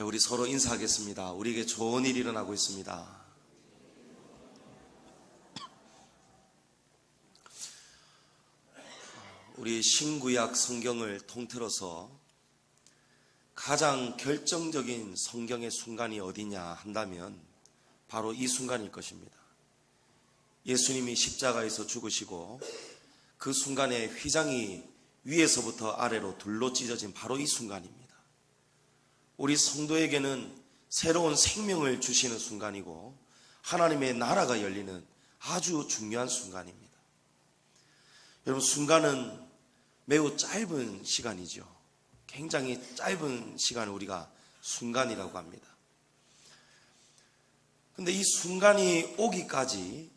우리 서로 인사하겠습니다. 우리에게 좋은 일이 일어나고 있습니다. 우리 신구약 성경을 통틀어서 가장 결정적인 성경의 순간이 어디냐 한다면 바로 이 순간일 것입니다. 예수님이 십자가에서 죽으시고 그 순간에 휘장이 위에서부터 아래로 둘로 찢어진 바로 이 순간입니다. 우리 성도에게는 새로운 생명을 주시는 순간이고 하나님의 나라가 열리는 아주 중요한 순간입니다. 여러분, 순간은 매우 짧은 시간이죠. 굉장히 짧은 시간을 우리가 순간이라고 합니다. 그런데 이 순간이 오기까지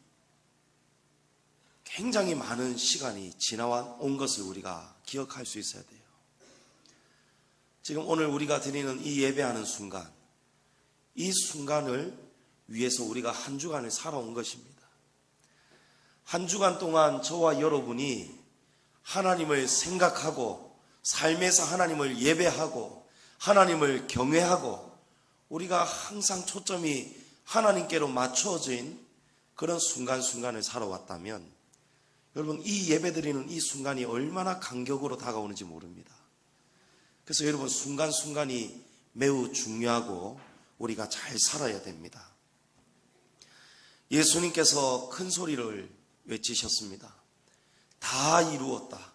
굉장히 많은 시간이 지나온 것을 우리가 기억할 수 있어야 돼요. 지금 오늘 우리가 드리는 이 예배하는 순간, 이 순간을 위해서 우리가 한 주간을 살아온 것입니다. 한 주간 동안 저와 여러분이 하나님을 생각하고 삶에서 하나님을 예배하고 하나님을 경외하고 우리가 항상 초점이 하나님께로 맞춰진 그런 순간순간을 살아왔다면 여러분, 이 예배드리는 이 순간이 얼마나 간격으로 다가오는지 모릅니다. 그래서 여러분, 순간순간이 매우 중요하고 우리가 잘 살아야 됩니다. 예수님께서 큰 소리를 외치셨습니다. 다 이루었다.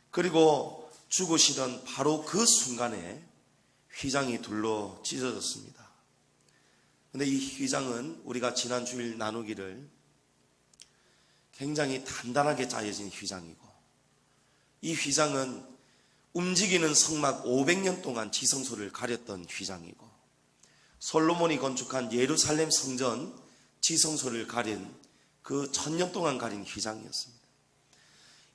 그리고 죽으시던 바로 그 순간에 휘장이 둘로 찢어졌습니다. 그런데 이 휘장은 우리가 지난 주일 나누기를 굉장히 단단하게 짜여진 휘장이고, 이 휘장은 움직이는 성막 500년 동안 지성소를 가렸던 휘장이고, 솔로몬이 건축한 예루살렘 성전 지성소를 가린 그 1000년 동안 가린 휘장이었습니다.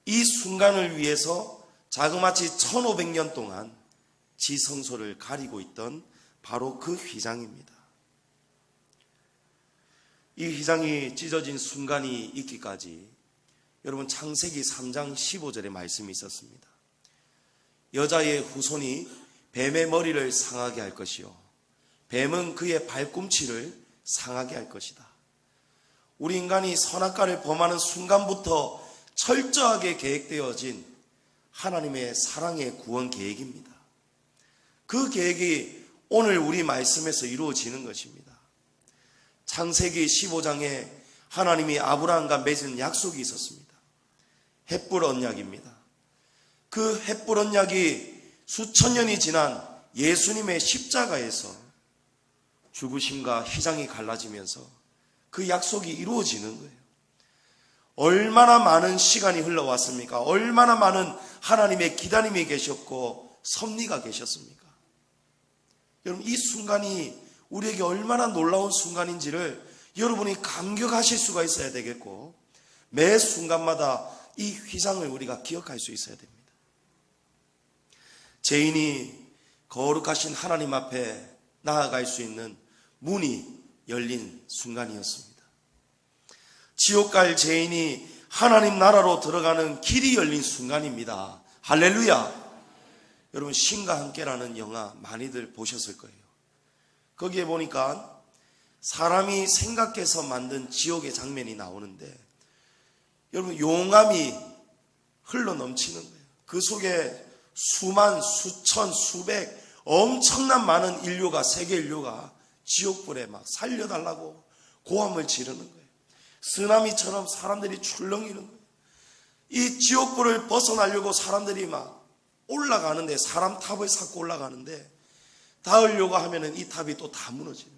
이 순간을 위해서 자그마치 1500년 동안 지성소를 가리고 있던 바로 그 휘장입니다. 이 휘장이 찢어진 순간이 있기까지 여러분, 창세기 3장 15절의 말씀이 있었습니다. 여자의 후손이 뱀의 머리를 상하게 할 것이요 뱀은 그의 발꿈치를 상하게 할 것이다. 우리 인간이 선악과를 범하는 순간부터 철저하게 계획되어진 하나님의 사랑의 구원 계획입니다. 그 계획이 오늘 우리 말씀에서 이루어지는 것입니다. 창세기 15장에 하나님이 아브라함과 맺은 약속이 있었습니다. 헷불 언약입니다. 그 헷불 언약이 수천 년이 지난 예수님의 십자가에서 죽으심과 휘장이 갈라지면서 그 약속이 이루어지는 거예요. 얼마나 많은 시간이 흘러왔습니까? 얼마나 많은 하나님의 기다림이 계셨고 섭리가 계셨습니까? 여러분, 이 순간이 우리에게 얼마나 놀라운 순간인지를 여러분이 감격하실 수가 있어야 되겠고, 매 순간마다 이 휘장을 우리가 기억할 수 있어야 됩니다. 죄인이 거룩하신 하나님 앞에 나아갈 수 있는 문이 열린 순간이었습니다. 지옥 갈 죄인이 하나님 나라로 들어가는 길이 열린 순간입니다. 할렐루야. 여러분, 신과 함께라는 영화 많이들 보셨을 거예요. 거기에 보니까 사람이 생각해서 만든 지옥의 장면이 나오는데 여러분, 용암이 흘러 넘치는 거예요. 그 속에 수만, 수천, 수백 엄청난 많은 인류가, 세계 인류가 지옥불에 막 살려달라고 고함을 지르는 거예요. 쓰나미처럼 사람들이 출렁이는 거예요. 이 지옥불을 벗어나려고 사람들이 막 올라가는데, 사람 탑을 쌓고 올라가는데 닿으려고 하면은 이 탑이 또 다 무너지는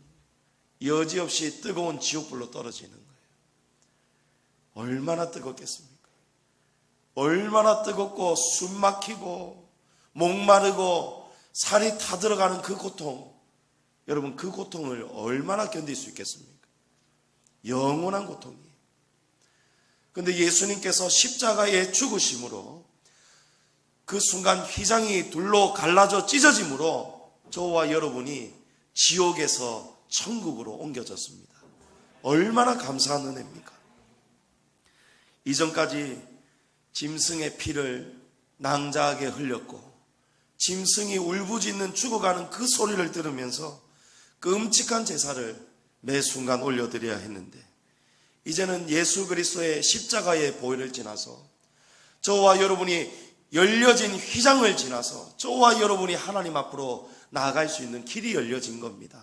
거예요. 여지없이 뜨거운 지옥불로 떨어지는 거예요. 얼마나 뜨겁겠습니까? 얼마나 뜨겁고 숨 막히고 목마르고 살이 타들어가는 그 고통, 여러분, 그 고통을 얼마나 견딜 수 있겠습니까? 영원한 고통이에요. 그런데 예수님께서 십자가에 죽으심으로 그 순간 휘장이 둘로 갈라져 찢어짐으로 저와 여러분이 지옥에서 천국으로 옮겨졌습니다. 얼마나 감사한 은혜입니까? 이전까지 짐승의 피를 낭자하게 흘렸고 짐승이 울부짖는 죽어가는 그 소리를 들으면서 그 끔찍한 제사를 매 순간 올려드려야 했는데, 이제는 예수 그리스도의 십자가의 보혈을 지나서 저와 여러분이 열려진 휘장을 지나서 저와 여러분이 하나님 앞으로 나아갈 수 있는 길이 열려진 겁니다.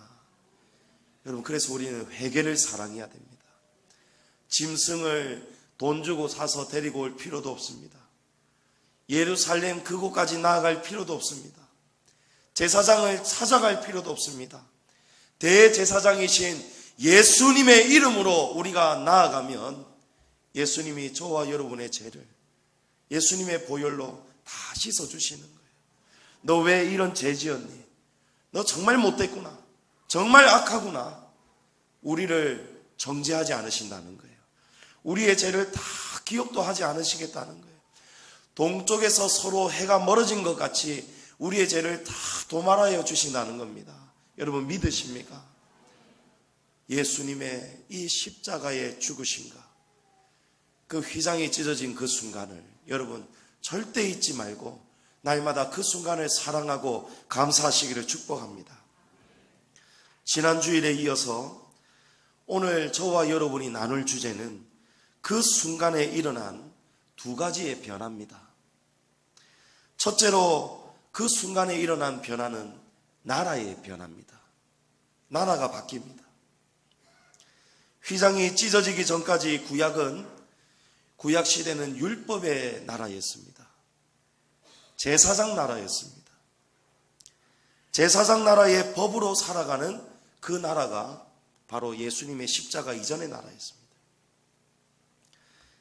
여러분, 그래서 우리는 회개를 사랑해야 됩니다. 짐승을 돈 주고 사서 데리고 올 필요도 없습니다. 예루살렘 그곳까지 나아갈 필요도 없습니다. 제사장을 찾아갈 필요도 없습니다. 대제사장이신 예수님의 이름으로 우리가 나아가면 예수님이 저와 여러분의 죄를 예수님의 보혈로 다 씻어주시는 거예요. 너 왜 이런 죄 지었니? 너 정말 못됐구나. 정말 악하구나. 우리를 정죄하지 않으신다는 거예요. 우리의 죄를 다 기억도 하지 않으시겠다는 거예요. 동쪽에서 서로 해가 멀어진 것 같이 우리의 죄를 다 도말하여 주신다는 겁니다. 여러분, 믿으십니까? 예수님의 이 십자가의 죽으심과 그 휘장이 찢어진 그 순간을 여러분 절대 잊지 말고 날마다 그 순간을 사랑하고 감사하시기를 축복합니다. 지난 주일에 이어서 오늘 저와 여러분이 나눌 주제는 그 순간에 일어난 두 가지의 변화입니다. 첫째로 그 순간에 일어난 변화는 나라의 변화입니다. 나라가 바뀝니다. 휘장이 찢어지기 전까지 구약 시대는 율법의 나라였습니다. 제사장 나라였습니다. 제사장 나라의 법으로 살아가는 그 나라가 바로 예수님의 십자가 이전의 나라였습니다.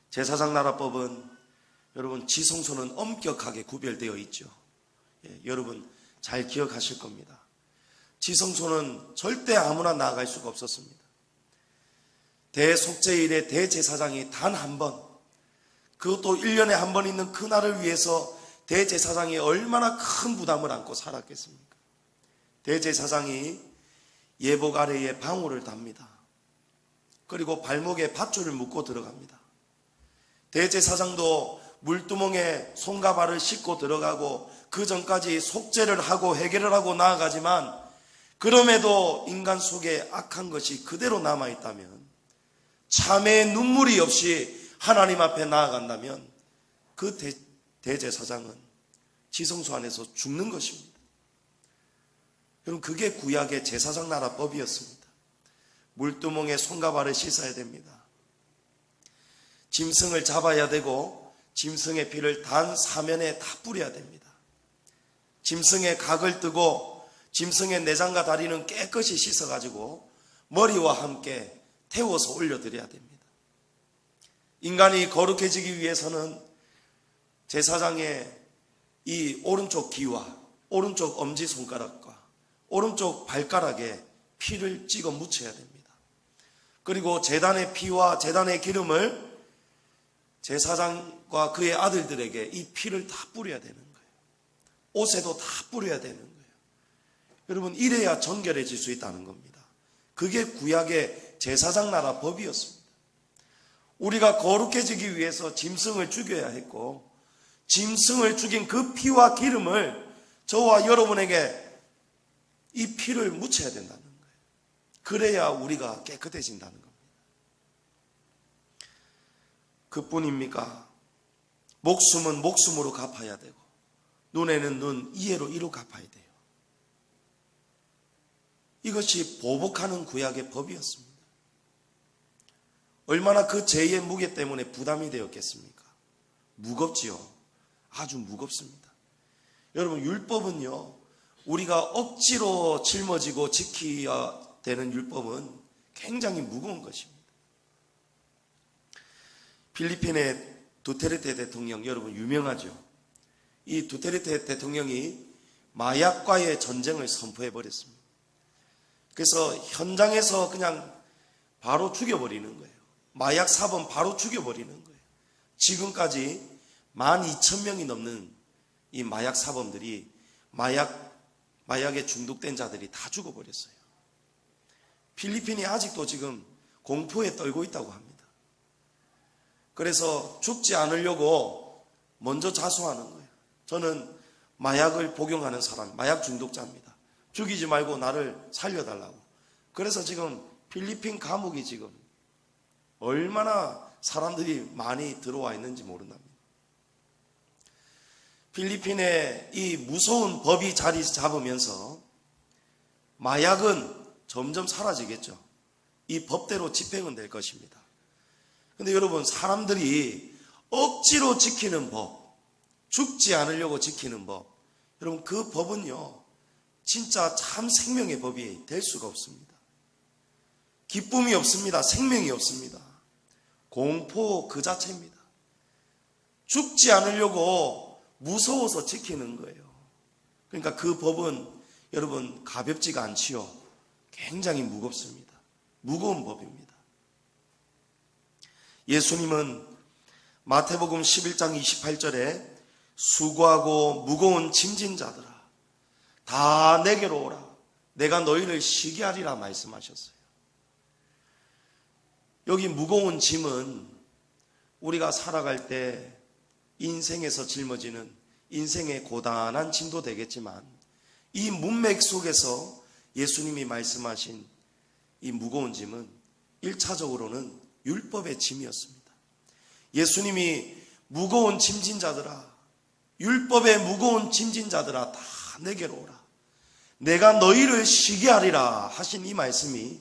제사장 나라법은 여러분 지성소는 엄격하게 구별되어 있죠. 여러분 잘 기억하실 겁니다. 지성소는 절대 아무나 나아갈 수가 없었습니다. 대속죄일에 대제사장이 단 한 번, 그것도 1년에 한 번 있는 그날을 위해서 대제사장이 얼마나 큰 부담을 안고 살았겠습니까? 대제사장이 예복 아래에 방울을 답니다. 그리고 발목에 밧줄을 묶고 들어갑니다. 대제사장도 물두멍에 손과 발을 씻고 들어가고 그 전까지 속죄를 하고 해결을 하고 나아가지만, 그럼에도 인간 속에 악한 것이 그대로 남아있다면, 참의 눈물이 없이 하나님 앞에 나아간다면 그 대제사장은 지성소 안에서 죽는 것입니다. 여러분, 그게 구약의 제사장 나라법이었습니다. 물두멍에 손과 발을 씻어야 됩니다. 짐승을 잡아야 되고 짐승의 피를 단 사면에 다 뿌려야 됩니다. 짐승의 각을 뜨고 짐승의 내장과 다리는 깨끗이 씻어가지고 머리와 함께 태워서 올려드려야 됩니다. 인간이 거룩해지기 위해서는 제사장의 이 오른쪽 귀와 오른쪽 엄지손가락과 오른쪽 발가락에 피를 찍어 묻혀야 됩니다. 그리고 제단의 피와 제단의 기름을 제사장과 그의 아들들에게 이 피를 다 뿌려야 되는 거예요. 옷에도 다 뿌려야 되는 거예요. 여러분, 이래야 정결해질 수 있다는 겁니다. 그게 구약의 제사장 나라 법이었습니다. 우리가 거룩해지기 위해서 짐승을 죽여야 했고, 짐승을 죽인 그 피와 기름을 저와 여러분에게 이 피를 묻혀야 된다는 거예요. 그래야 우리가 깨끗해진다는 겁니다. 그뿐입니까? 목숨은 목숨으로 갚아야 되고 눈에는 눈, 이에로 이로 갚아야 돼요. 이것이 보복하는 구약의 법이었습니다. 얼마나 그 죄의 무게 때문에 부담이 되었겠습니까? 무겁지요. 아주 무겁습니다. 여러분, 율법은요, 우리가 억지로 짊어지고 지켜야 되는 율법은 굉장히 무거운 것입니다. 필리핀의 두테르테 대통령, 여러분 유명하죠. 이 두테르테 대통령이 마약과의 전쟁을 선포해버렸습니다. 그래서 현장에서 그냥 바로 죽여버리는 거예요. 마약 사범 바로 죽여버리는 거예요. 지금까지 12,000명이 넘는 이 마약 사범들이 마약에 중독된 자들이 다 죽어버렸어요. 필리핀이 아직도 지금 공포에 떨고 있다고 합니다. 그래서 죽지 않으려고 먼저 자수하는 거예요. 저는 마약을 복용하는 사람, 마약 중독자입니다. 죽이지 말고 나를 살려달라고. 그래서 지금 필리핀 감옥이 지금 얼마나 사람들이 많이 들어와 있는지 모른답니다. 필리핀에 이 무서운 법이 자리 잡으면서 마약은 점점 사라지겠죠. 이 법대로 집행은 될 것입니다. 근데 여러분, 사람들이 억지로 지키는 법, 죽지 않으려고 지키는 법, 여러분 그 법은요 진짜 참 생명의 법이 될 수가 없습니다. 기쁨이 없습니다. 생명이 없습니다. 공포 그 자체입니다. 죽지 않으려고 무서워서 지키는 거예요. 그러니까 그 법은 여러분 가볍지가 않지요. 굉장히 무겁습니다. 무거운 법입니다. 예수님은 마태복음 11장 28절에 수고하고 무거운 짐진 자들아 다 내게로 오라. 내가 너희를 쉬게 하리라 말씀하셨어요. 여기 무거운 짐은 우리가 살아갈 때 인생에서 짊어지는 인생의 고단한 짐도 되겠지만 이 문맥 속에서 예수님이 말씀하신 이 무거운 짐은 1차적으로는 율법의 짐이었습니다. 예수님이 무거운 짐진 자들아, 율법의 무거운 짐진 자들아 다 내게로 오라. 내가 너희를 쉬게 하리라 하신 이 말씀이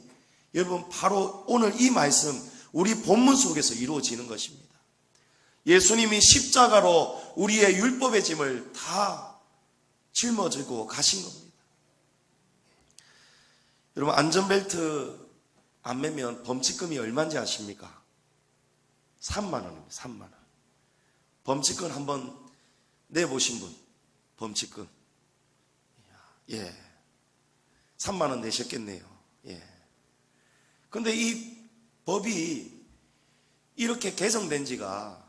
여러분 바로 오늘 이 말씀 우리 본문 속에서 이루어지는 것입니다. 예수님이 십자가로 우리의 율법의 짐을 다 짊어지고 가신 겁니다. 여러분 안전벨트 안 매면 범칙금이 얼마인지 아십니까? 3만 원입니다. 3만 원. 범칙금 한번 내보신 분, 범칙금. 예. 3만 원 내셨겠네요. 예. 근데 이 법이 이렇게 개정된 지가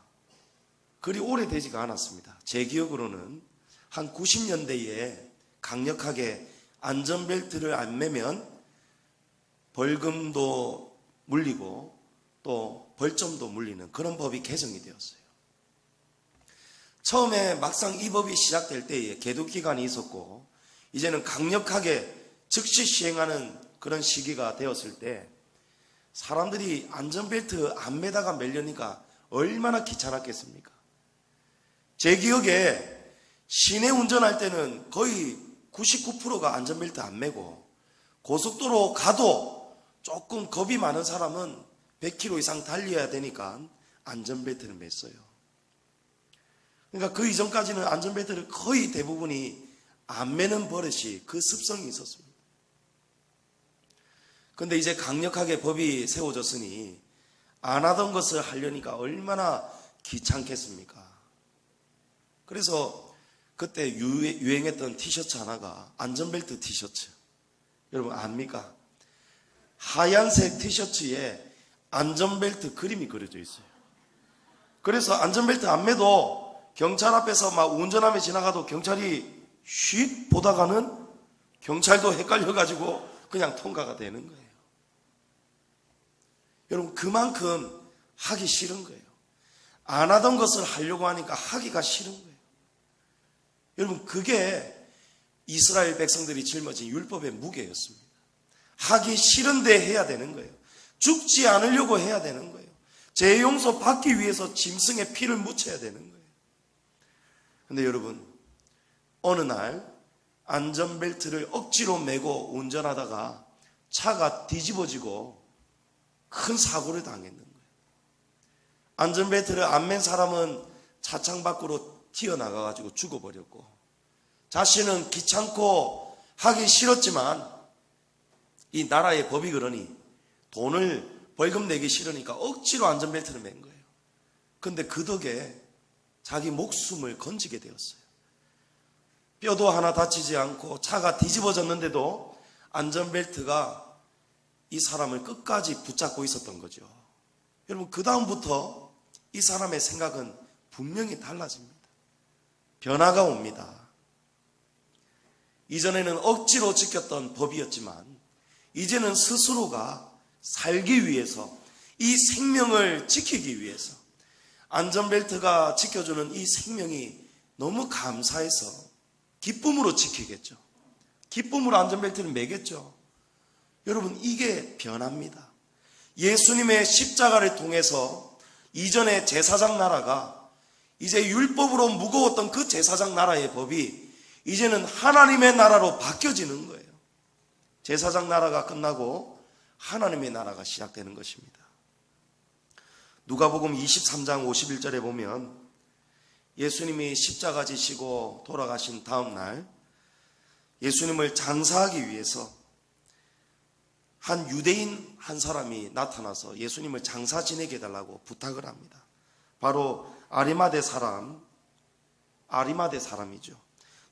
그리 오래되지가 않았습니다. 제 기억으로는 한 90년대에 강력하게 안전벨트를 안 매면 벌금도 물리고 또 벌점도 물리는 그런 법이 개정이 되었어요. 처음에 막상 이 법이 시작될 때에 계도기간이 있었고 이제는 강력하게 즉시 시행하는 그런 시기가 되었을 때 사람들이 안전벨트 안 매다가 밀려니까 얼마나 귀찮았겠습니까? 제 기억에 시내 운전할 때는 거의 99%가 안전벨트 안 매고 고속도로 가도 조금 겁이 많은 사람은 100km 이상 달려야 되니까 안전벨트를 맸어요. 그러니까 그 이전까지는 안전벨트를 거의 대부분이 안 매는 버릇이 그 습성이 있었습니다. 그런데 이제 강력하게 법이 세워졌으니 안 하던 것을 하려니까 얼마나 귀찮겠습니까? 그래서 그때 유행했던 티셔츠 하나가 안전벨트 티셔츠. 여러분 압니까? 하얀색 티셔츠에 안전벨트 그림이 그려져 있어요. 그래서 안전벨트 안 매도 경찰 앞에서 막 운전하며 지나가도 경찰이 쉿 보다가는 경찰도 헷갈려가지고 그냥 통과가 되는 거예요. 여러분 그만큼 하기 싫은 거예요. 안 하던 것을 하려고 하니까 하기가 싫은 거예요. 여러분 그게 이스라엘 백성들이 짊어진 율법의 무게였습니다. 하기 싫은데 해야 되는 거예요. 죽지 않으려고 해야 되는 거예요. 죄 용서 받기 위해서 짐승의 피를 묻혀야 되는 거예요. 그런데 여러분 어느 날 안전벨트를 억지로 매고 운전하다가 차가 뒤집어지고 큰 사고를 당했는 거예요. 안전벨트를 안 맨 사람은 차창 밖으로 튀어나가가지고 죽어버렸고 자신은 귀찮고 하기 싫었지만 이 나라의 법이 그러니 돈을 벌금 내기 싫으니까 억지로 안전벨트를 맨 거예요. 그런데 그 덕에 자기 목숨을 건지게 되었어요. 뼈도 하나 다치지 않고 차가 뒤집어졌는데도 안전벨트가 이 사람을 끝까지 붙잡고 있었던 거죠. 여러분 그 다음부터 이 사람의 생각은 분명히 달라집니다. 변화가 옵니다. 이전에는 억지로 지켰던 법이었지만 이제는 스스로가 살기 위해서 이 생명을 지키기 위해서 안전벨트가 지켜주는 이 생명이 너무 감사해서 기쁨으로 지키겠죠. 기쁨으로 안전벨트를 매겠죠. 여러분, 이게 변합니다. 예수님의 십자가를 통해서 이전의 제사장 나라가 이제 율법으로 무거웠던 그 제사장 나라의 법이 이제는 하나님의 나라로 바뀌어지는 거예요. 제사장 나라가 끝나고 하나님의 나라가 시작되는 것입니다. 누가복음 23장 51절에 보면 예수님이 십자가 지시고 돌아가신 다음 날 예수님을 장사하기 위해서 한 유대인 한 사람이 나타나서 예수님을 장사 지내게 해달라고 부탁을 합니다. 바로 아리마대 사람이죠.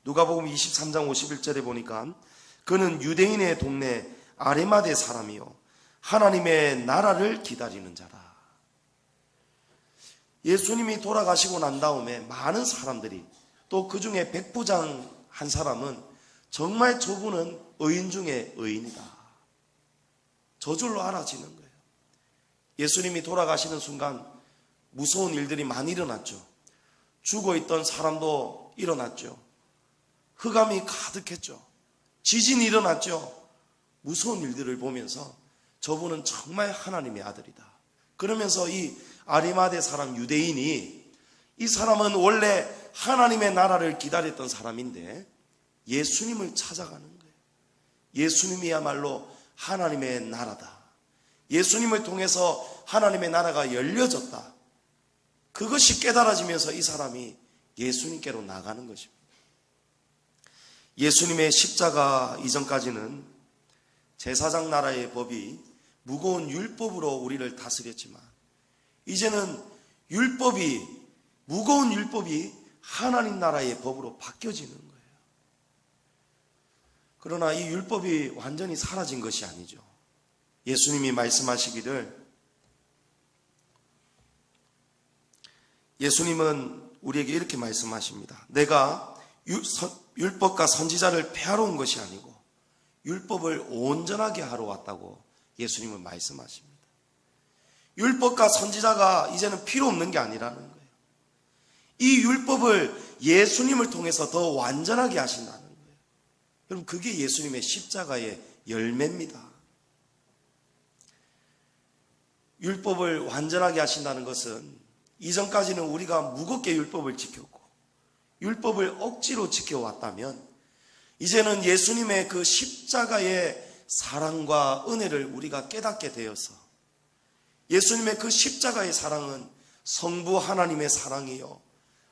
누가복음 23장 51절에 보니까 그는 유대인의 동네 아리마대 사람이요 하나님의 나라를 기다리는 자라. 예수님이 돌아가시고 난 다음에 많은 사람들이, 또 그 중에 백부장 한 사람은 정말 저분은 의인 중에 의인이다, 저절로 알아지는 거예요. 예수님이 돌아가시는 순간 무서운 일들이 많이 일어났죠. 죽어있던 사람도 일어났죠. 흑암이 가득했죠. 지진이 일어났죠. 무서운 일들을 보면서 저분은 정말 하나님의 아들이다. 그러면서 이 아리마대 사람 유대인이, 이 사람은 원래 하나님의 나라를 기다렸던 사람인데 예수님을 찾아가는 거예요. 예수님이야말로 하나님의 나라다. 예수님을 통해서 하나님의 나라가 열려졌다. 그것이 깨달아지면서 이 사람이 예수님께로 나가는 것입니다. 예수님의 십자가 이전까지는 제사장 나라의 법이 무거운 율법으로 우리를 다스렸지만 이제는 무거운 율법이 하나님 나라의 법으로 바뀌어지는 거예요. 그러나 이 율법이 완전히 사라진 것이 아니죠. 예수님이 말씀하시기를, 예수님은 우리에게 이렇게 말씀하십니다. 내가 율법과 선지자를 폐하러 온 것이 아니고 율법을 온전하게 하러 왔다고 예수님은 말씀하십니다. 율법과 선지자가 이제는 필요 없는 게 아니라는 거예요. 이 율법을 예수님을 통해서 더 완전하게 하신다는 거예요. 여러분, 그게 예수님의 십자가의 열매입니다. 율법을 완전하게 하신다는 것은 이전까지는 우리가 무겁게 율법을 지켰고 율법을 억지로 지켜왔다면 이제는 예수님의 그 십자가의 사랑과 은혜를 우리가 깨닫게 되어서 예수님의 그 십자가의 사랑은 성부 하나님의 사랑이요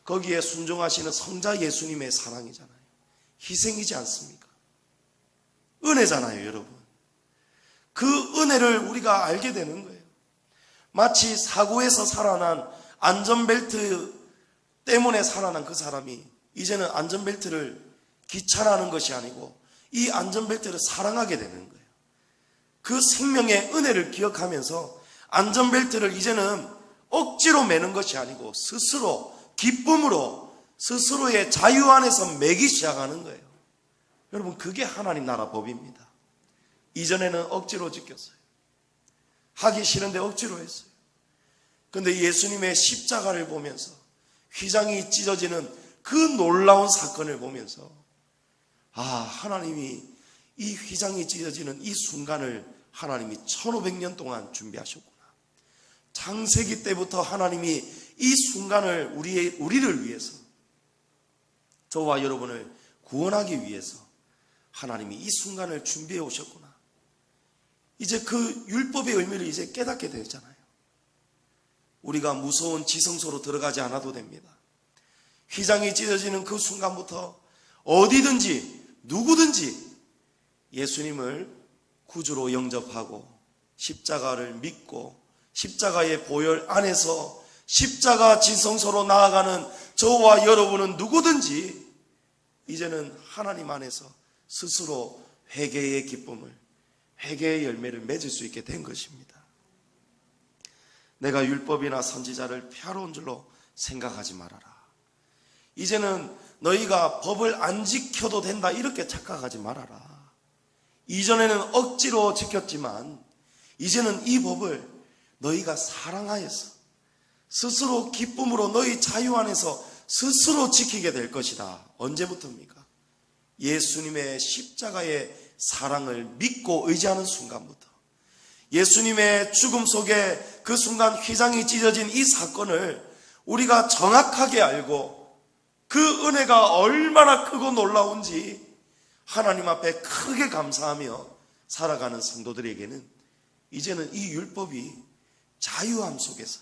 거기에 순종하시는 성자 예수님의 사랑이잖아요. 희생이지 않습니까? 은혜잖아요, 여러분. 그 은혜를 우리가 알게 되는 거예요. 마치 사고에서 살아난, 안전벨트 때문에 살아난 그 사람이 이제는 안전벨트를 귀찮아하는 것이 아니고 이 안전벨트를 사랑하게 되는 거예요. 그 생명의 은혜를 기억하면서 안전벨트를 이제는 억지로 매는 것이 아니고 스스로 기쁨으로 스스로의 자유 안에서 매기 시작하는 거예요. 여러분, 그게 하나님 나라 법입니다. 이전에는 억지로 지켰어요. 하기 싫은데 억지로 했어요. 그런데 예수님의 십자가를 보면서 휘장이 찢어지는 그 놀라운 사건을 보면서 하나님이 이 휘장이 찢어지는 이 순간을 하나님이 1500년 동안 준비하셨구나. 창세기 때부터 하나님이 이 순간을 우리를 위해서, 저와 여러분을 구원하기 위해서 하나님이 이 순간을 준비해 오셨구나. 이제 그 율법의 의미를 이제 깨닫게 되잖아요. 우리가 무서운 지성소로 들어가지 않아도 됩니다. 휘장이 찢어지는 그 순간부터 어디든지 누구든지 예수님을 구주로 영접하고 십자가를 믿고 십자가의 보혈 안에서 십자가 지성소로 나아가는 저와 여러분은 누구든지 이제는 하나님 안에서 스스로 회개의 기쁨을, 회개의 열매를 맺을 수 있게 된 것입니다. 내가 율법이나 선지자를 폐하러 온 줄로 생각하지 말아라. 이제는 너희가 법을 안 지켜도 된다 이렇게 착각하지 말아라. 이전에는 억지로 지켰지만 이제는 이 법을 너희가 사랑하여서 스스로 기쁨으로 너희 자유 안에서 스스로 지키게 될 것이다. 언제부터입니까? 예수님의 십자가의 사랑을 믿고 의지하는 순간부터, 예수님의 죽음 속에 그 순간 휘장이 찢어진 이 사건을 우리가 정확하게 알고 그 은혜가 얼마나 크고 놀라운지 하나님 앞에 크게 감사하며 살아가는 성도들에게는 이제는 이 율법이 자유함 속에서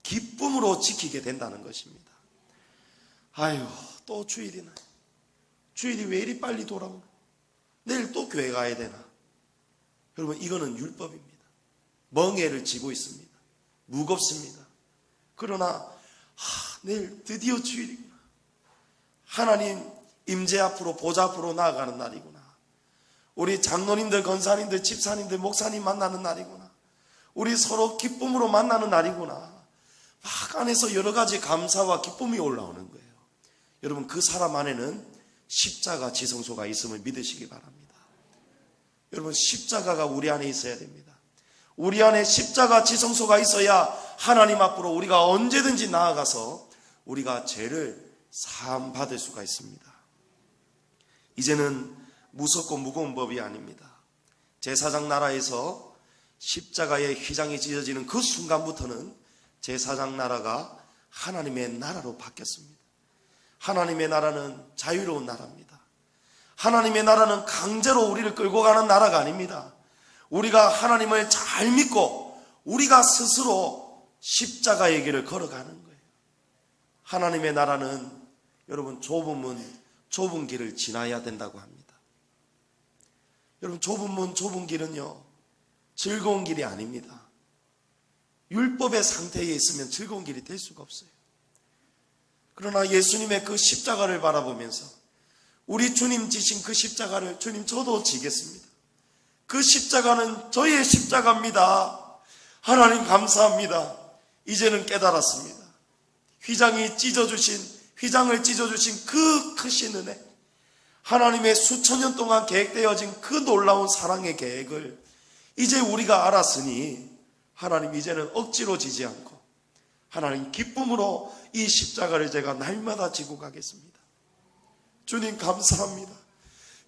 기쁨으로 지키게 된다는 것입니다. 아유, 또 주일이나. 주일이 왜 이리 빨리 돌아오나? 내일 또 교회 가야 되나? 여러분, 이거는 율법입니다. 멍에를 지고 있습니다. 무겁습니다. 그러나 내일 드디어 주일이구나. 하나님 임재 앞으로, 보좌 앞으로 나아가는 날이구나. 우리 장로님들, 권사님들, 집사님들, 목사님 만나는 날이구나. 우리 서로 기쁨으로 만나는 날이구나. 막 안에서 여러 가지 감사와 기쁨이 올라오는 거예요. 여러분, 그 사람 안에는 십자가 지성소가 있음을 믿으시기 바랍니다. 여러분, 십자가가 우리 안에 있어야 됩니다. 우리 안에 십자가 지성소가 있어야 하나님 앞으로 우리가 언제든지 나아가서 우리가 죄를 사함 받을 수가 있습니다. 이제는 무섭고 무거운 법이 아닙니다. 제사장 나라에서 십자가의 휘장이 찢어지는 그 순간부터는 제사장 나라가 하나님의 나라로 바뀌었습니다. 하나님의 나라는 자유로운 나라입니다. 하나님의 나라는 강제로 우리를 끌고 가는 나라가 아닙니다. 우리가 하나님을 잘 믿고 우리가 스스로 십자가의 길을 걸어가는 거예요. 하나님의 나라는 여러분 좁은 문, 좁은 길을 지나야 된다고 합니다. 여러분, 좁은 문, 좁은 길은요 즐거운 길이 아닙니다. 율법의 상태에 있으면 즐거운 길이 될 수가 없어요. 그러나 예수님의 그 십자가를 바라보면서 우리 주님 지신 그 십자가를, 주님 저도 지겠습니다. 그 십자가는 저의 십자가입니다. 하나님 감사합니다. 이제는 깨달았습니다. 휘장을 찢어주신 그 크신 은혜, 하나님의 수천 년 동안 계획되어진 그 놀라운 사랑의 계획을 이제 우리가 알았으니 하나님 이제는 억지로 지지 않고 하나님 기쁨으로 이 십자가를 제가 날마다 지고 가겠습니다. 주님 감사합니다.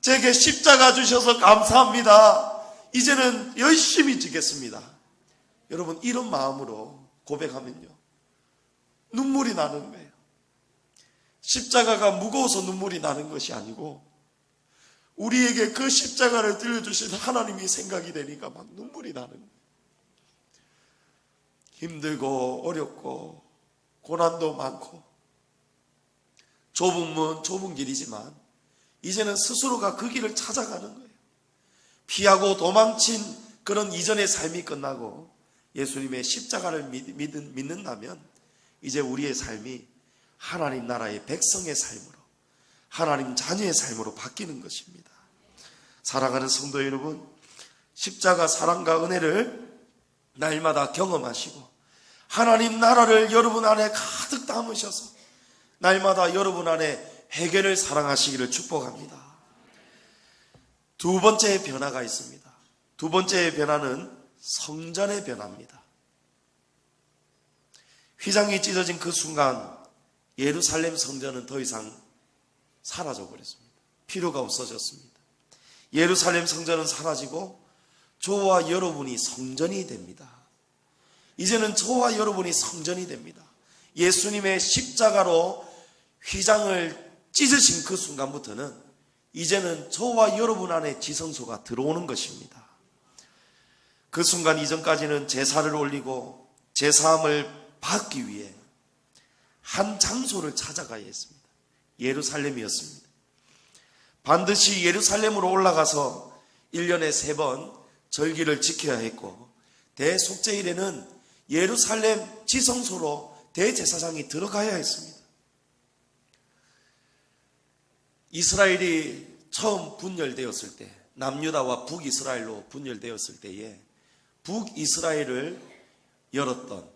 제게 십자가 주셔서 감사합니다. 이제는 열심히 지겠습니다. 여러분, 이런 마음으로 고백하면요 눈물이 나는 거예요. 십자가가 무거워서 눈물이 나는 것이 아니고 우리에게 그 십자가를 들려주신 하나님이 생각이 되니까 막 눈물이 나는 거예요. 힘들고 어렵고 고난도 많고 좁은 문, 좁은 길이지만 이제는 스스로가 그 길을 찾아가는 거예요. 피하고 도망친 그런 이전의 삶이 끝나고 예수님의 십자가를 믿는다면 이제 우리의 삶이 하나님 나라의 백성의 삶으로, 하나님 자녀의 삶으로 바뀌는 것입니다. 사랑하는 성도 여러분, 십자가 사랑과 은혜를 날마다 경험하시고 하나님 나라를 여러분 안에 가득 담으셔서 날마다 여러분 안에 회개를 사랑하시기를 축복합니다. 두 번째 변화가 있습니다. 두 번째 변화는 성전의 변화입니다. 휘장이 찢어진 그 순간 예루살렘 성전은 더 이상 사라져 버렸습니다. 필요가 없어졌습니다. 예루살렘 성전은 사라지고 저와 여러분이 성전이 됩니다. 이제는 저와 여러분이 성전이 됩니다. 예수님의 십자가로 휘장을 찢으신 그 순간부터는 이제는 저와 여러분 안에 지성소가 들어오는 것입니다. 그 순간 이전까지는 제사를 올리고 제사함을 받기 위해 한 장소를 찾아가야 했습니다. 예루살렘이었습니다. 반드시 예루살렘으로 올라가서 1년에 3번 절기를 지켜야 했고 대속죄일에는 예루살렘 지성소로 대제사장이 들어가야 했습니다. 이스라엘이 처음 분열되었을 때, 남유다와 북이스라엘로 분열되었을 때에 북이스라엘을 열었던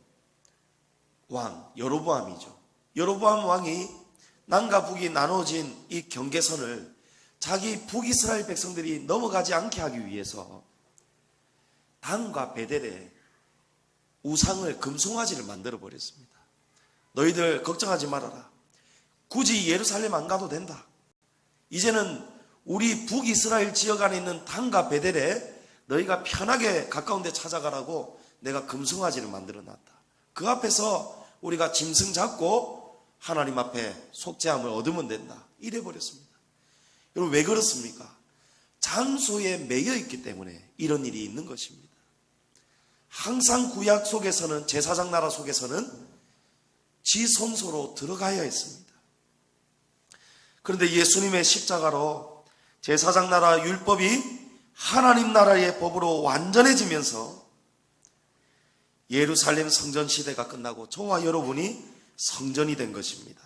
왕 여로보암이죠. 여로보암 왕이 남과 북이 나눠진 이 경계선을 자기 북이스라엘 백성들이 넘어가지 않게 하기 위해서 단과 베델에 우상을, 금송아지를 만들어 버렸습니다. 너희들 걱정하지 말아라. 굳이 예루살렘 안 가도 된다. 이제는 우리 북이스라엘 지역 안에 있는 단과 베델에 너희가 편하게 가까운 데 찾아가라고 내가 금송아지를 만들어 놨다. 그 앞에서 우리가 짐승 잡고 하나님 앞에 속죄함을 얻으면 된다. 이래 버렸습니다. 여러분, 왜 그렇습니까? 장소에 매여 있기 때문에 이런 일이 있는 것입니다. 항상 구약 속에서는, 제사장 나라 속에서는 지성소로 들어가야 했습니다. 그런데 예수님의 십자가로 제사장 나라 율법이 하나님 나라의 법으로 완전해지면서 예루살렘 성전 시대가 끝나고 저와 여러분이 성전이 된 것입니다.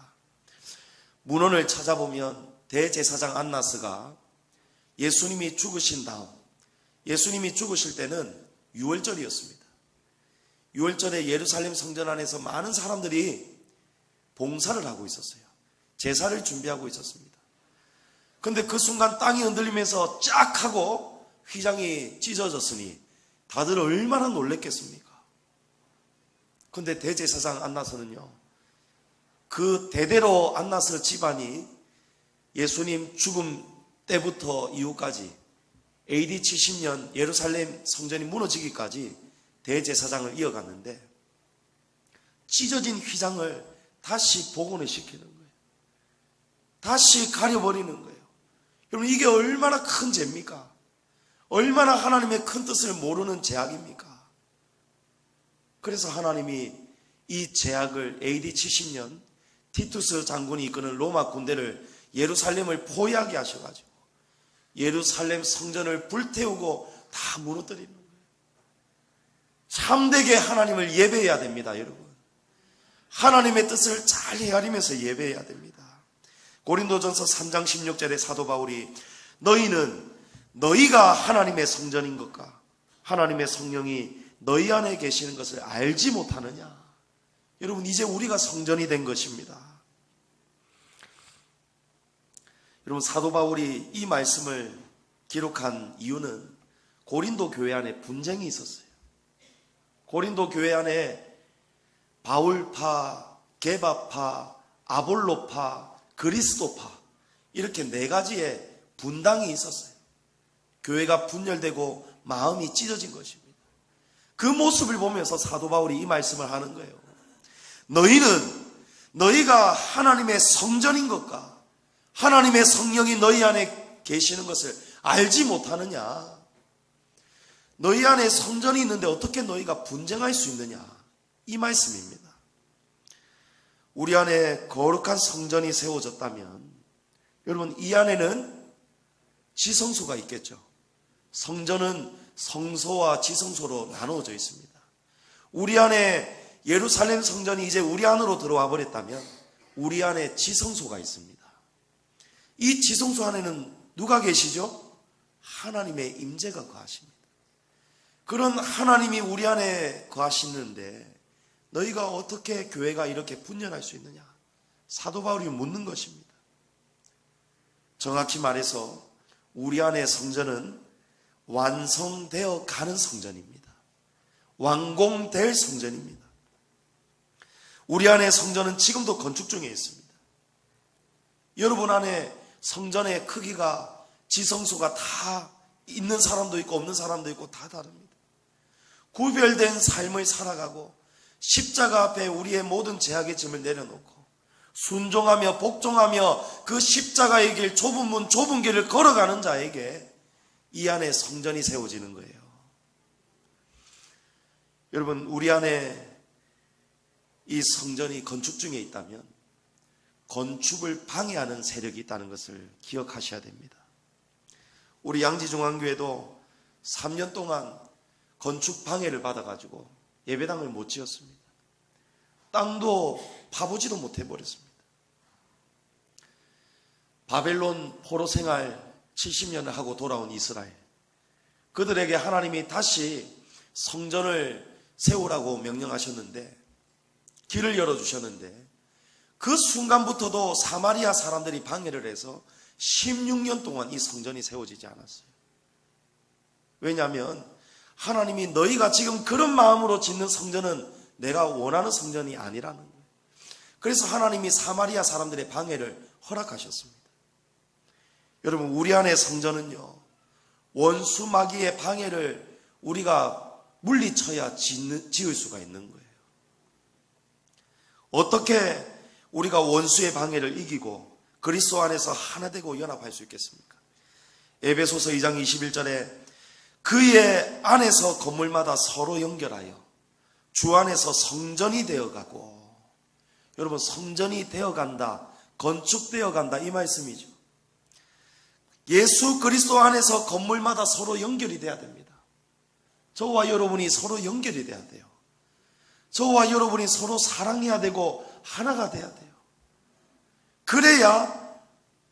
문헌을 찾아보면 대제사장 안나스가 예수님이 죽으신 다음, 예수님이 죽으실 때는 6월절이었습니다. 6월절에 예루살렘 성전 안에서 많은 사람들이 봉사를 하고 있었어요. 제사를 준비하고 있었습니다. 그런데 그 순간 땅이 흔들리면서 쫙 하고 휘장이 찢어졌으니 다들 얼마나 놀랬겠습니까? 그런데 대제사장 안나스는요, 그 대대로 안나스 집안이 예수님 죽음 때부터 이후까지 AD 70년 예루살렘 성전이 무너지기까지 대제사장을 이어갔는데 찢어진 휘장을 다시 복원을 시키는 거예요. 다시 가려버리는 거예요. 여러분, 이게 얼마나 큰 죄입니까? 얼마나 하나님의 큰 뜻을 모르는 죄악입니까? 그래서 하나님이 이 죄악을 AD 70년 티투스 장군이 이끄는 로마 군대를 예루살렘을 포위하게 하셔가지고 예루살렘 성전을 불태우고 다 무너뜨리는 거예요. 참되게 하나님을 예배해야 됩니다, 여러분. 하나님의 뜻을 잘 헤아리면서 예배해야 됩니다. 고린도전서 3장 16절에 사도 바울이 너희는 너희가 하나님의 성전인 것과 하나님의 성령이 너희 안에 계시는 것을 알지 못하느냐. 여러분, 이제 우리가 성전이 된 것입니다. 여러분, 사도 바울이 이 말씀을 기록한 이유는 고린도 교회 안에 분쟁이 있었어요. 고린도 교회 안에 바울파, 게바파, 아볼로파, 그리스도파, 이렇게 네 가지의 분당이 있었어요. 교회가 분열되고 마음이 찢어진 것입니다. 그 모습을 보면서 사도 바울이 이 말씀을 하는 거예요. 너희는 너희가 하나님의 성전인 것과 하나님의 성령이 너희 안에 계시는 것을 알지 못하느냐. 너희 안에 성전이 있는데 어떻게 너희가 분쟁할 수 있느냐. 이 말씀입니다. 우리 안에 거룩한 성전이 세워졌다면 여러분, 이 안에는 지성소가 있겠죠. 성전은 성소와 지성소로 나누어져 있습니다. 우리 안에 예루살렘 성전이 이제 우리 안으로 들어와 버렸다면 우리 안에 지성소가 있습니다. 이 지성소 안에는 누가 계시죠? 하나님의 임재가 거하십니다. 그런 하나님이 우리 안에 거하시는데 너희가 어떻게 교회가 이렇게 분열할 수 있느냐? 사도 바울이 묻는 것입니다. 정확히 말해서 우리 안의 성전은 완성되어 가는 성전입니다. 완공될 성전입니다. 우리 안의 성전은 지금도 건축 중에 있습니다. 여러분 안에 성전의 크기가, 지성소가 다 있는 사람도 있고 없는 사람도 있고 다 다릅니다. 구별된 삶을 살아가고 십자가 앞에 우리의 모든 죄악의 짐을 내려놓고 순종하며 복종하며 그 십자가의 길, 좁은 문, 좁은 길을 걸어가는 자에게 이 안에 성전이 세워지는 거예요. 여러분, 우리 안에 이 성전이 건축 중에 있다면 건축을 방해하는 세력이 있다는 것을 기억하셔야 됩니다. 우리 양지중앙교회도 3년 동안 건축 방해를 받아가지고 예배당을 못 지었습니다. 땅도 파보지도 못해버렸습니다. 바벨론 포로 생활 70년을 하고 돌아온 이스라엘, 그들에게 하나님이 다시 성전을 세우라고 명령하셨는데, 길을 열어주셨는데 그 순간부터도 사마리아 사람들이 방해를 해서 16년 동안 이 성전이 세워지지 않았어요. 왜냐하면 하나님이 너희가 지금 그런 마음으로 짓는 성전은 내가 원하는 성전이 아니라는 거예요. 그래서 하나님이 사마리아 사람들의 방해를 허락하셨습니다. 여러분, 우리 안의 성전은요, 원수 마귀의 방해를 우리가 물리쳐야 지을 수가 있는 거예요. 어떻게 우리가 원수의 방해를 이기고 그리스도 안에서 하나 되고 연합할 수 있겠습니까? 에베소서 2장 21절에 그의 안에서 건물마다 서로 연결하여 주 안에서 성전이 되어가고, 여러분, 성전이 되어간다, 건축되어간다, 이 말씀이죠. 예수 그리스도 안에서 건물마다 서로 연결이 돼야 됩니다. 저와 여러분이 서로 연결이 돼야 돼요. 저와 여러분이 서로 사랑해야 되고 하나가 돼야 돼요. 그래야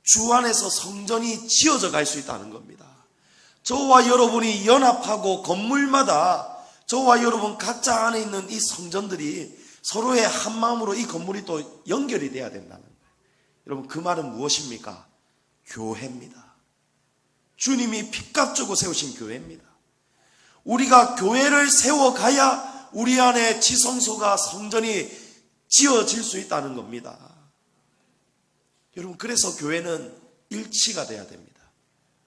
주 안에서 성전이 지어져 갈 수 있다는 겁니다. 저와 여러분이 연합하고 건물마다 저와 여러분 각자 안에 있는 이 성전들이 서로의 한 마음으로 이 건물이 또 연결이 돼야 된다는 거예요. 여러분, 그 말은 무엇입니까? 교회입니다. 주님이 핏값 주고 세우신 교회입니다. 우리가 교회를 세워가야 우리 안에 지성소가 성전이 지어질 수 있다는 겁니다. 여러분, 그래서 교회는 일치가 돼야 됩니다.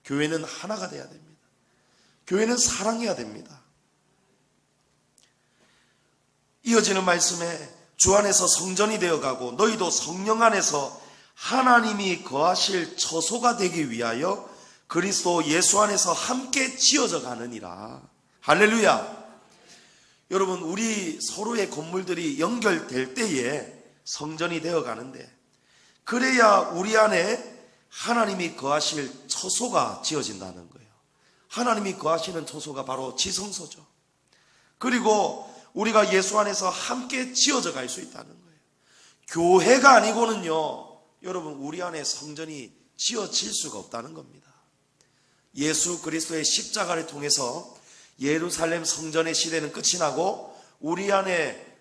교회는 하나가 돼야 됩니다. 교회는 사랑해야 됩니다. 이어지는 말씀에 주 안에서 성전이 되어가고 너희도 성령 안에서 하나님이 거하실 처소가 되기 위하여 그리스도 예수 안에서 함께 지어져 가느니라. 할렐루야. 여러분, 우리 서로의 건물들이 연결될 때에 성전이 되어 가는데, 그래야 우리 안에 하나님이 거하실 처소가 지어진다는 거예요. 하나님이 거하시는 처소가 바로 지성소죠. 그리고 우리가 예수 안에서 함께 지어져 갈 수 있다는 거예요. 교회가 아니고는요, 여러분, 우리 안에 성전이 지어질 수가 없다는 겁니다. 예수 그리스도의 십자가를 통해서 예루살렘 성전의 시대는 끝이 나고 우리 안에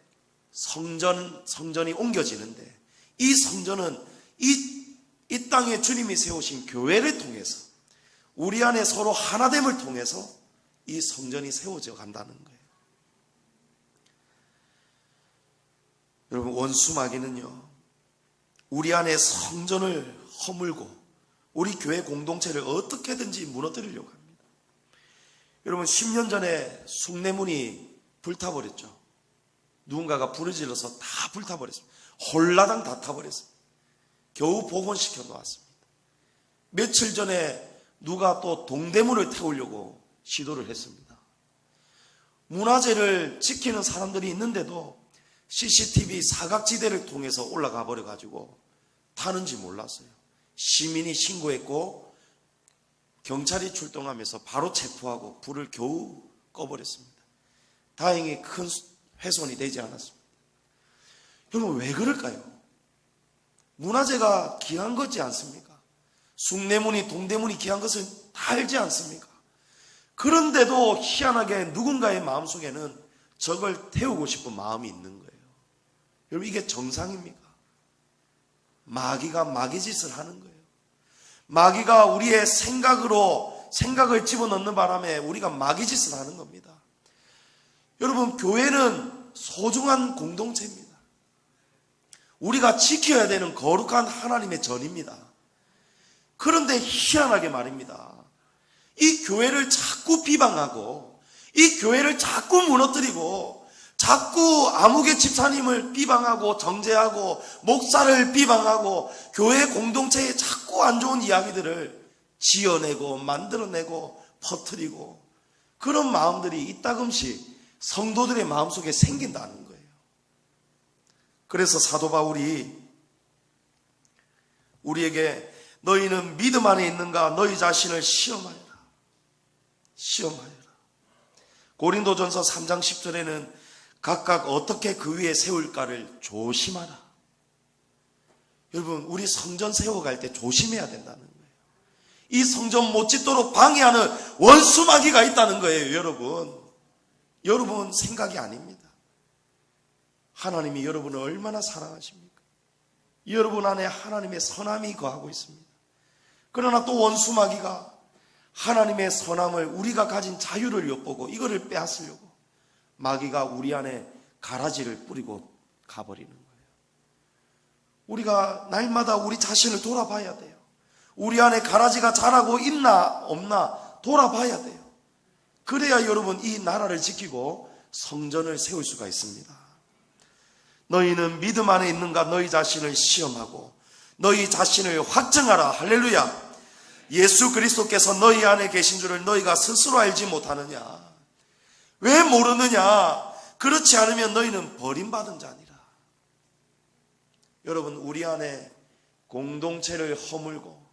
성전이 옮겨지는데, 이 성전은 이 땅에 주님이 세우신 교회를 통해서 우리 안에 서로 하나됨을 통해서 이 성전이 세워져 간다는 거예요. 여러분, 원수 마귀는요, 우리 안에 성전을 허물고 우리 교회 공동체를 어떻게든지 무너뜨리려고 합니다. 여러분, 10년 전에 숭례문이 불타버렸죠. 누군가가 불을 질러서 다 불타버렸습니다. 홀라당 다 타버렸습니다. 겨우 복원시켜 놓았습니다. 며칠 전에 누가 또 동대문을 태우려고 시도를 했습니다. 문화재를 지키는 사람들이 있는데도 CCTV 사각지대를 통해서 올라가 버려가지고 타는지 몰랐어요. 시민이 신고했고 경찰이 출동하면서 바로 체포하고 불을 겨우 꺼버렸습니다. 다행히 큰 훼손이 되지 않았습니다. 여러분, 왜 그럴까요? 문화재가 귀한 거지 않습니까? 숭례문이, 동대문이 귀한 것은 다 알지 않습니까? 그런데도 희한하게 누군가의 마음속에는 저걸 태우고 싶은 마음이 있는 거예요. 여러분, 이게 정상입니까? 마귀가 마귀짓을 하는 거예요. 마귀가 우리의 생각을 집어넣는 바람에 우리가 마귀짓을 하는 겁니다. 여러분, 교회는 소중한 공동체입니다. 우리가 지켜야 되는 거룩한 하나님의 전입니다. 그런데 희한하게 말입니다. 이 교회를 자꾸 비방하고 이 교회를 자꾸 무너뜨리고 자꾸 아무개 집사님을 비방하고 정죄하고 목사를 비방하고 교회 공동체에 자꾸 안 좋은 이야기들을 지어내고 만들어내고 퍼뜨리고, 그런 마음들이 이따금씩 성도들의 마음속에 생긴다는 거예요. 그래서 사도 바울이 우리에게 너희는 믿음 안에 있는가 너희 자신을 시험하여라. 고린도전서 3장 10절에는 각각 어떻게 그 위에 세울까를 조심하라. 여러분, 우리 성전 세워갈 때 조심해야 된다는 거예요. 이 성전 못 짓도록 방해하는 원수 마귀가 있다는 거예요. 여러분 생각이 아닙니다. 하나님이 여러분을 얼마나 사랑하십니까? 여러분 안에 하나님의 선함이 거하고 있습니다. 그러나 또 원수 마귀가 하나님의 선함을, 우리가 가진 자유를 엿보고 이거를 빼앗으려고 마귀가 우리 안에 가라지를 뿌리고 가버리는 거예요. 우리가 날마다 우리 자신을 돌아봐야 돼요. 우리 안에 가라지가 자라고 있나 없나 돌아봐야 돼요. 그래야 여러분 이 나라를 지키고 성전을 세울 수가 있습니다. 너희는 믿음 안에 있는가 너희 자신을 시험하고 너희 자신을 확증하라. 할렐루야. 예수 그리스도께서 너희 안에 계신 줄을 너희가 스스로 알지 못하느냐? 왜 모르느냐? 그렇지 않으면 너희는 버림받은 자니라. 여러분, 우리 안에 공동체를 허물고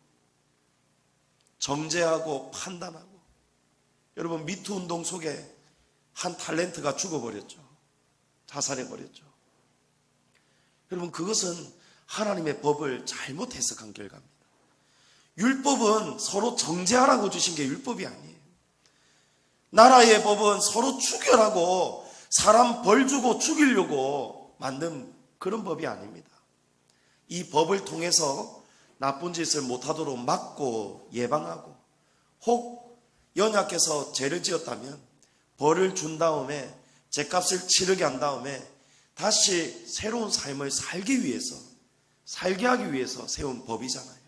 정죄하고 판단하고, 여러분 미투 운동 속에 한 탤런트가 죽어버렸죠. 자살해버렸죠. 여러분, 그것은 하나님의 법을 잘못 해석한 결과입니다. 율법은 서로 정죄하라고 주신 게 율법이 아니에요. 나라의 법은 서로 죽여라고, 사람 벌 주고 죽이려고 만든 그런 법이 아닙니다. 이 법을 통해서 나쁜 짓을 못하도록 막고 예방하고, 혹 연약해서 죄를 지었다면 벌을 준 다음에 죄값을 치르게 한 다음에 다시 새로운 삶을 살게 하기 위해서 세운 법이잖아요.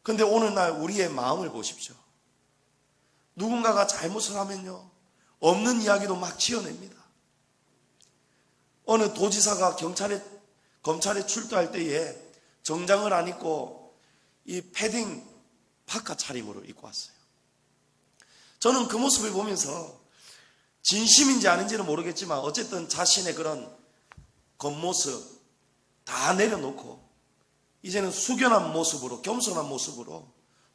그런데 오늘날 우리의 마음을 보십시오. 누군가가 잘못을 하면요, 없는 이야기도 막 지어냅니다. 어느 도지사가 검찰에 출두할 때에 정장을 안 입고 이 패딩 파카 차림으로 입고 왔어요. 저는 그 모습을 보면서 진심인지 아닌지는 모르겠지만 어쨌든 자신의 그런 겉모습 다 내려놓고 이제는 숙연한 모습으로, 겸손한 모습으로,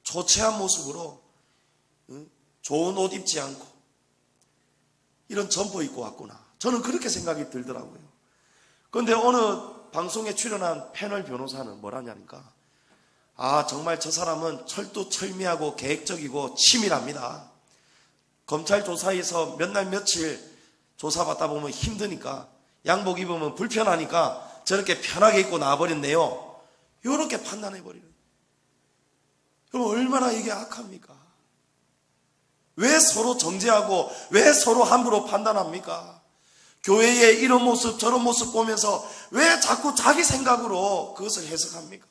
조체한 모습으로, 좋은 옷 입지 않고 이런 점퍼 입고 왔구나. 저는 그렇게 생각이 들더라고요. 그런데 어느 방송에 출연한 패널 변호사는 뭐라냐니까, 정말 저 사람은 철두철미하고 계획적이고 치밀합니다. 검찰 조사에서 몇 날 며칠 조사받다 보면 힘드니까, 양복 입으면 불편하니까 저렇게 편하게 입고 나와버렸네요. 이렇게 판단해버리는. 그럼 얼마나 이게 악합니까? 왜 서로 정죄하고 왜 서로 함부로 판단합니까? 교회의 이런 모습 저런 모습 보면서 왜 자꾸 자기 생각으로 그것을 해석합니까?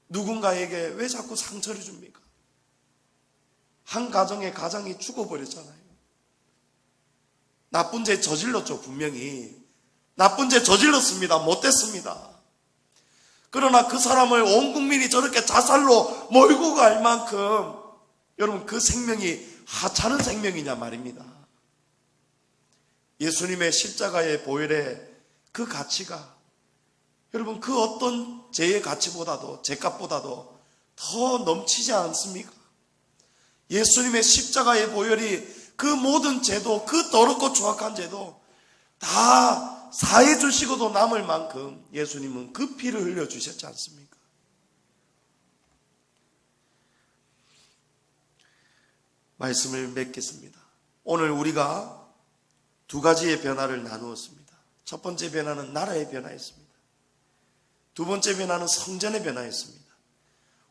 누군가에게 왜 자꾸 상처를 줍니까? 한 가정의 가장이 죽어버렸잖아요. 나쁜 죄 저질렀죠. 분명히 나쁜 죄 저질렀습니다. 못됐습니다. 그러나 그 사람을 온 국민이 저렇게 자살로 몰고 갈 만큼 여러분 그 생명이 하찮은 생명이냐 말입니다. 예수님의 십자가의 보혈의 그 가치가 여러분 그 어떤 죄의 가치보다도, 죄값보다도 더 넘치지 않습니까? 예수님의 십자가의 보혈이 그 모든 죄도, 그 더럽고 추악한 죄도 다 사해 주시고도 남을 만큼 예수님은 그 피를 흘려주셨지 않습니까? 말씀을 맺겠습니다. 오늘 우리가 두 가지의 변화를 나누었습니다. 첫 번째 변화는 나라의 변화였습니다. 두 번째 변화는 성전의 변화였습니다.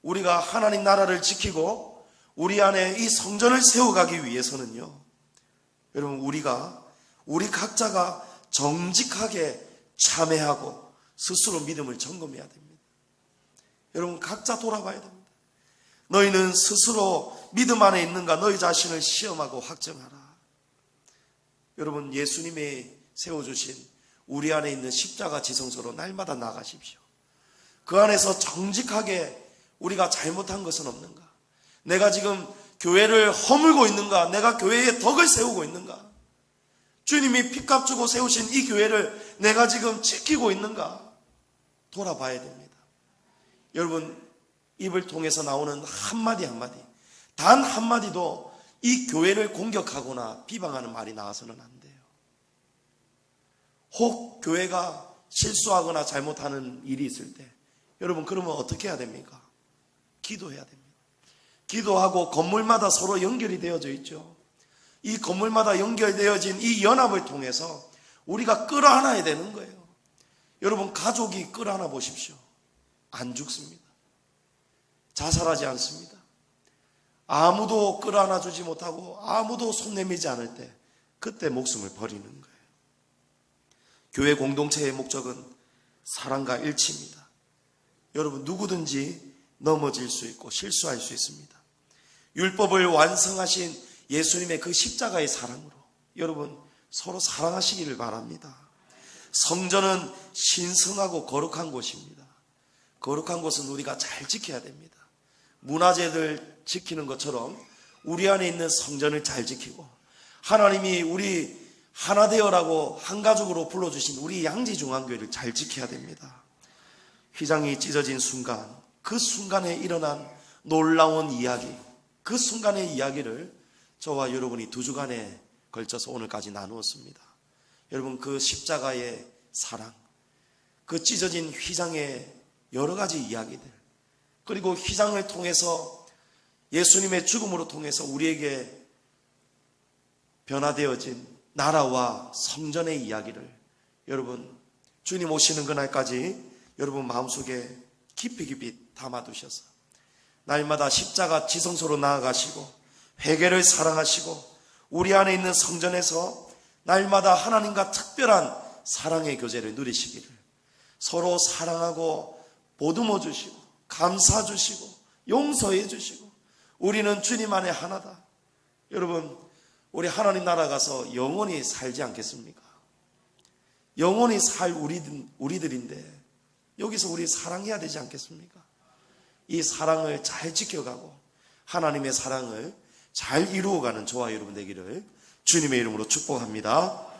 우리가 하나님 나라를 지키고 우리 안에 이 성전을 세워가기 위해서는요, 여러분 우리 각자가 정직하게 참회하고 스스로 믿음을 점검해야 됩니다. 여러분 각자 돌아봐야 됩니다. 너희는 스스로 믿음 안에 있는가 너희 자신을 시험하고 확정하라. 여러분 예수님이 세워주신 우리 안에 있는 십자가 지성소로 날마다 나가십시오. 그 안에서 정직하게 우리가 잘못한 것은 없는가? 내가 지금 교회를 허물고 있는가? 내가 교회에 덕을 세우고 있는가? 주님이 피값 주고 세우신 이 교회를 내가 지금 지키고 있는가? 돌아봐야 됩니다. 여러분 입을 통해서 나오는 한마디 한마디, 단 한마디도 이 교회를 공격하거나 비방하는 말이 나와서는 안 돼요. 혹 교회가 실수하거나 잘못하는 일이 있을 때 여러분 그러면 어떻게 해야 됩니까? 기도해야 됩니다. 기도하고 건물마다 서로 연결이 되어져 있죠. 이 건물마다 연결되어진 이 연합을 통해서 우리가 끌어안아야 되는 거예요. 여러분 가족이 끌어안아 보십시오. 안 죽습니다. 자살하지 않습니다. 아무도 끌어안아 주지 못하고 아무도 손 내밀지 않을 때 그때 목숨을 버리는 거예요. 교회 공동체의 목적은 사랑과 일치입니다. 여러분 누구든지 넘어질 수 있고 실수할 수 있습니다. 율법을 완성하신 예수님의 그 십자가의 사랑으로 여러분 서로 사랑하시기를 바랍니다. 성전은 신성하고 거룩한 곳입니다. 거룩한 곳은 우리가 잘 지켜야 됩니다. 문화재들 지키는 것처럼 우리 안에 있는 성전을 잘 지키고 하나님이 우리 하나 되어라고 한 가족으로 불러주신 우리 양지중앙교회를 잘 지켜야 됩니다. 휘장이 찢어진 순간, 그 순간에 일어난 놀라운 이야기, 그 순간의 이야기를 저와 여러분이 2주간에 걸쳐서 오늘까지 나누었습니다. 여러분 그 십자가의 사랑, 그 찢어진 휘장의 여러 가지 이야기들, 그리고 휘장을 통해서 예수님의 죽음으로 통해서 우리에게 변화되어진 나라와 성전의 이야기를 여러분 주님 오시는 그날까지 여러분 마음속에 깊이 담아두셔서 날마다 십자가 지성소로 나아가시고 회개를 사랑하시고 우리 안에 있는 성전에서 날마다 하나님과 특별한 사랑의 교제를 누리시기를, 서로 사랑하고 보듬어 주시고 감싸 주시고 용서해 주시고 우리는 주님 안에 하나다. 여러분 우리 하나님 나라 가서 영원히 살지 않겠습니까? 영원히 살 우리들인데 여기서 우리 사랑해야 되지 않겠습니까? 이 사랑을 잘 지켜가고 하나님의 사랑을 잘 이루어가는 저와 여러분 되기를 주님의 이름으로 축복합니다.